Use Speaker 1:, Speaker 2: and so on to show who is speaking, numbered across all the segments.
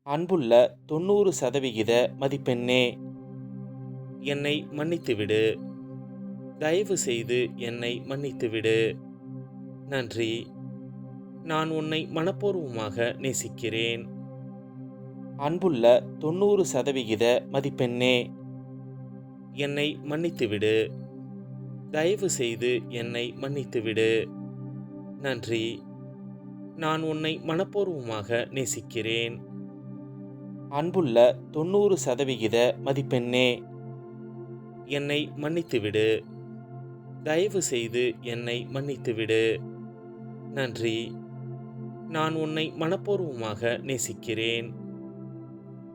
Speaker 1: அன்புள்ள 90% மதிப்பெண்ணே, என்னை மன்னித்துவிடு. தயவு செய்து என்னை மன்னித்துவிடு. நன்றி. நான் உன்னை மனப்பூர்வமாக நேசிக்கிறேன். அன்புள்ள 90% மதிப்பெண்ணே, என்னை மன்னித்துவிடு. தயவு செய்து என்னை மன்னித்துவிடு. நன்றி. நான் உன்னை மனப்பூர்வமாக நேசிக்கிறேன். அன்புள்ள 90% மதிப்பெண்ணே, என்னை மன்னித்துவிடு. தயவு செய்து என்னை மன்னித்துவிடு. நன்றி. நான் உன்னை மனப்பூர்வமாக நேசிக்கிறேன்.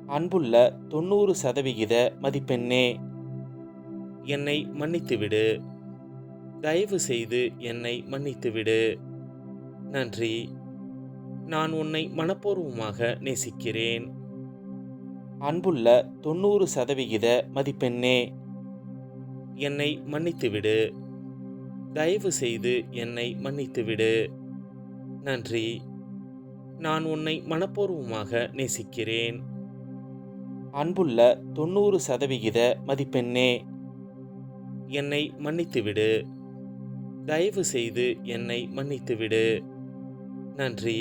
Speaker 1: அன்புள்ள 90% மதிப்பெண்ணே, என்னை மன்னித்துவிடு. தயவு செய்து என்னை மன்னித்துவிடு. நன்றி. நான் உன்னை மனப்பூர்வமாக நேசிக்கிறேன். அன்புள்ள 90% மதிப்பெண்ணே, என்னை மன்னித்துவிடு. தயவு செய்து என்னை மன்னித்துவிடு. நன்றி. நான் உன்னை மனப்பூர்வமாக நேசிக்கிறேன். அன்புள்ள 90% மதிப்பெண்ணே, என்னை மன்னித்துவிடு. தயவு செய்து என்னை மன்னித்துவிடு. நன்றி.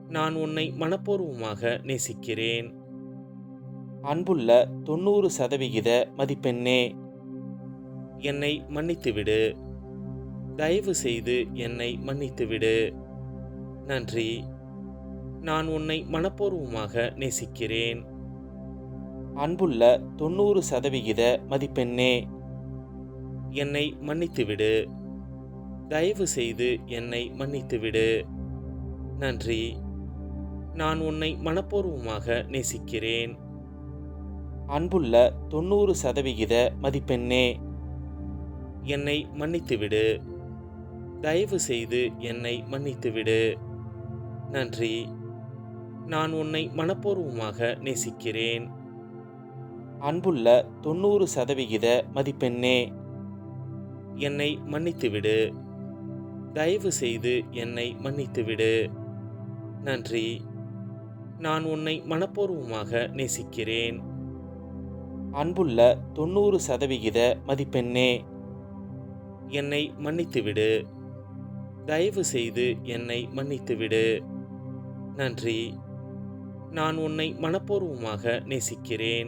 Speaker 1: நான் உன்னை மனப்பூர்வமாக நேசிக்கிறேன். அன்புள்ள 90% மதிப்பெண்ணே, என்னை மன்னித்துவிடு. தயவு செய்து என்னை மன்னித்துவிடு. நன்றி. நான் உன்னை மனப்பூர்வமாக நேசிக்கிறேன். அன்புள்ள 90% மதிப்பெண்ணே, என்னை மன்னித்துவிடு. தயவு செய்து என்னை மன்னித்துவிடு. நன்றி. நான் உன்னை மனப்பூர்வமாக நேசிக்கிறேன். அன்புள்ள 90% மதிப்பெண்ணே, என்னை மன்னித்துவிடு. தயவு செய்து என்னை மன்னித்துவிடு. நன்றி. நான் உன்னை மனப்பூர்வமாக நேசிக்கிறேன். அன்புள்ள 90% மதிப்பெண்ணே, என்னை மன்னித்துவிடு. தயவு செய்து என்னை மன்னித்துவிடு. நன்றி. நான் உன்னை மனப்பூர்வமாக நேசிக்கிறேன். அன்புள்ள 90% மதிப்பெண்ணே, என்னை மன்னித்துவிடு. தயவு செய்து என்னை மன்னித்துவிடு. நன்றி. நான் உன்னை மனப்பூர்வமாக நேசிக்கிறேன்.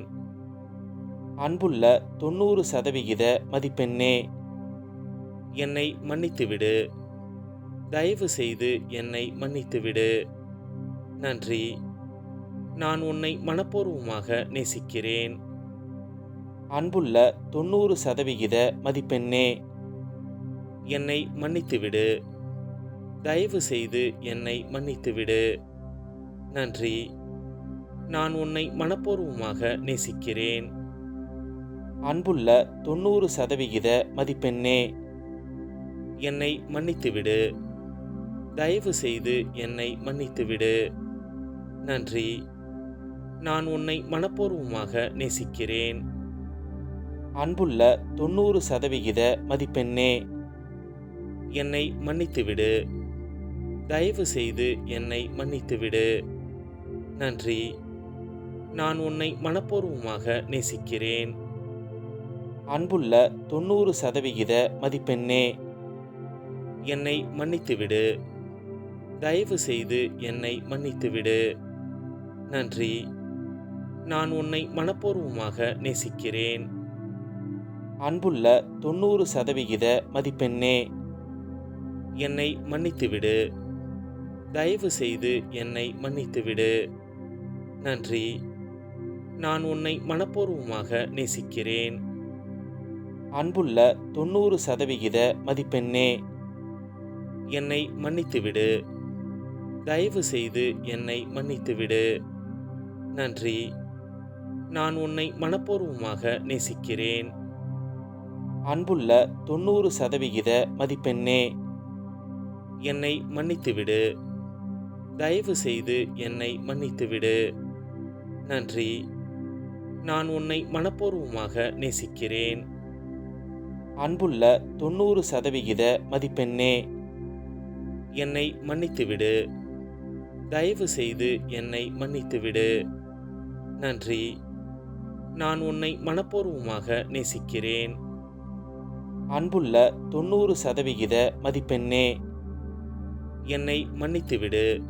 Speaker 1: அன்புள்ள 90% மதிப்பெண்ணே, என்னை மன்னித்துவிடு. தயவு செய்து என்னை மன்னித்துவிடு. நன்றி. நான் உன்னை மனப்பூர்வமாக நேசிக்கிறேன். அன்புள்ள 90% மதிப்பெண்ணே, என்னை மன்னித்துவிடு. தயவு செய்து என்னை மன்னித்துவிடு. நன்றி. நான் உன்னை மனப்பூர்வமாக நேசிக்கிறேன். அன்புள்ள 90% மதிப்பெண்ணே, என்னை மன்னித்துவிடு. தயவு செய்து என்னை மன்னித்துவிடு. நன்றி. நான் உன்னை மனப்பூர்வமாக நேசிக்கிறேன். அன்புள்ள 90% மதிப்பெண்ணே, என்னை மன்னித்துவிடு. தயவு செய்து என்னை மன்னித்துவிடு. நன்றி. நான் உன்னை மனப்பூர்வமாக நேசிக்கிறேன். அன்புள்ள 90% மதிப்பெண்ணே, என்னை மன்னித்துவிடு. தயவு செய்து என்னை மன்னித்துவிடு. நன்றி. நான் உன்னை மனப்பூர்வமாக நேசிக்கிறேன். அன்புள்ள 90% மதிப்பெண்ணே, என்னை மன்னித்துவிடு. தயவு செய்து என்னை மன்னித்துவிடு. நன்றி. நான் உன்னை மனப்பூர்வமாக நேசிக்கிறேன். அன்புள்ள 90% மதிப்பெண்ணே, என்னை மன்னித்துவிடு. தயவு செய்து என்னை மன்னித்துவிடு. நன்றி. நான் உன்னை மனப்பூர்வமாக நேசிக்கிறேன். அன்புள்ள 90% மதிப்பெண்ணே, என்னை மன்னித்துவிடு. தயவு செய்து என்னை மன்னித்துவிடு. நன்றி. நான் உன்னை மனப்பூர்வமாக நேசிக்கிறேன். அன்புள்ள 90% மதிப்பெண்ணே, என்னை மன்னித்துவிடு. தயவு செய்து என்னை மன்னித்துவிடு. நன்றி. நான் உன்னை மனப்பூர்வமாக நேசிக்கிறேன். அன்புள்ள 90% மதிப்பெண்ணே, என்னை மன்னித்துவிடு.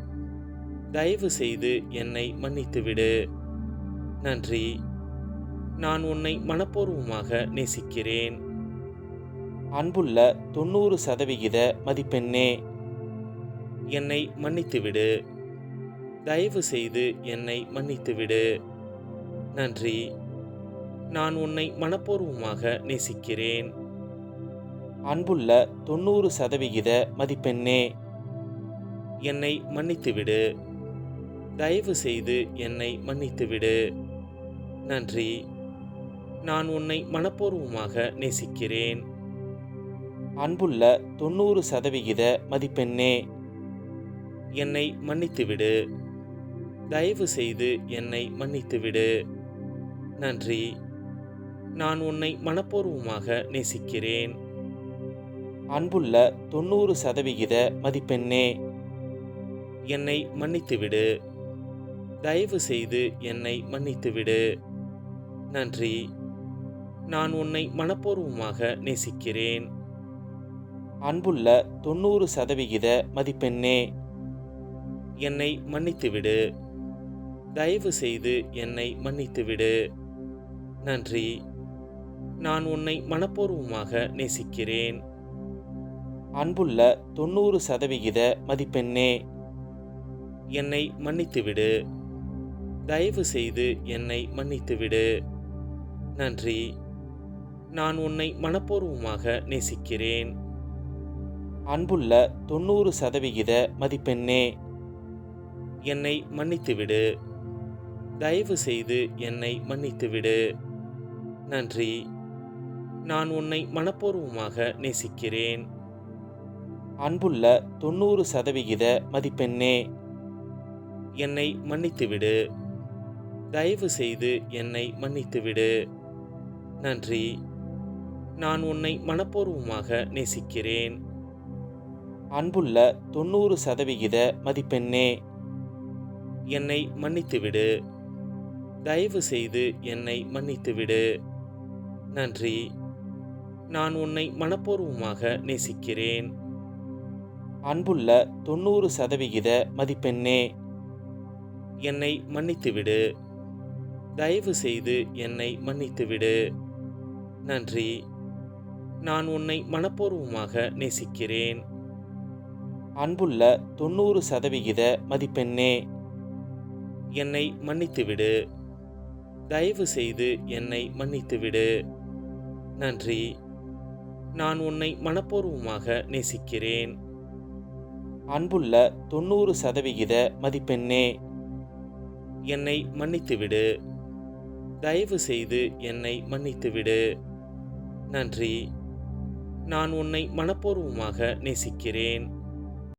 Speaker 1: தயவு செய்து என்னை மன்னித்துவிடு. நன்றி. நான் உன்னை மனப்பூர்வமாக நேசிக்கிறேன். அன்புள்ள 90% மதிப்பெண்ணே, என்னை மன்னித்துவிடு. தயவு செய்து என்னை மன்னித்துவிடு. நன்றி. நான் உன்னை மனப்பூர்வமாக நேசிக்கிறேன். அன்புள்ள 90% மதிப்பெண்ணே, என்னை மன்னித்துவிடு. தயவு செய்து என்னை மன்னித்துவிடு. நன்றி. நான் உன்னை மனப்பூர்வமாக நேசிக்கிறேன். அன்புள்ள 90% மதிப்பெண்ணே, என்னை மன்னித்துவிடு. தயவு செய்து என்னை மன்னித்துவிடு. நன்றி. நான் உன்னை மனப்பூர்வமாக நேசிக்கிறேன். அன்புள்ள 90% மதிப்பெண்ணே, என்னை மன்னித்துவிடு. தயவு செய்து என்னை மன்னித்துவிடு. நன்றி. நான் உன்னை மனப்பூர்வமாக நேசிக்கிறேன். அன்புள்ள 90% மதிப்பெண்ணே, என்னை மன்னித்துவிடு. தயவு செய்து என்னை மன்னித்துவிடு. நன்றி. நான் உன்னை மனப்பூர்வமாக நேசிக்கிறேன். அன்புள்ள 90% மதிப்பெண்ணே, என்னை மன்னித்துவிடு. தயவு செய்து என்னை மன்னித்துவிடு. நன்றி. நான் உன்னை மனப்பூர்வமாக நேசிக்கிறேன். அன்புள்ள 90% மதிப்பெண்ணே, என்னை மன்னித்துவிடு. தயவு செய்து என்னை மன்னித்துவிடு. நன்றி. நான் உன்னை மனப்பூர்வமாக நேசிக்கிறேன். அன்புள்ள 90% மதிப்பெண்ணே, என்னை மன்னித்துவிடு. தயவு செய்து என்னை மன்னித்துவிடு. நன்றி. நான் உன்னை மனப்பூர்வமாக நேசிக்கிறேன். அன்புள்ள 90% மதிப்பெண்ணே, என்னை மன்னித்துவிடு. தயவு செய்து என்னை மன்னித்துவிடு. நன்றி. நான் உன்னை மனப்பூர்வமாக நேசிக்கிறேன். அன்புள்ள 90% மதிப்பெண்ணே, என்னை மன்னித்துவிடு. தயவு செய்து என்னை மன்னித்துவிடு. நன்றி. நான் உன்னை மனப்பூர்வமாக நேசிக்கிறேன். அன்புள்ள 90% மதிப்பெண்ணே, என்னை மன்னித்துவிடு. தயவு செய்து என்னை மன்னித்துவிடு. நன்றி. நான் உன்னை மனப்பூர்வமாக நேசிக்கிறேன். அன்புள்ள 90% மதிப்பெண்ணே, என்னை மன்னித்துவிடு. தயவு செய்து என்னை மன்னித்துவிடு. நன்றி. நான் உன்னை மனப்பூர்வமாக நேசிக்கிறேன்.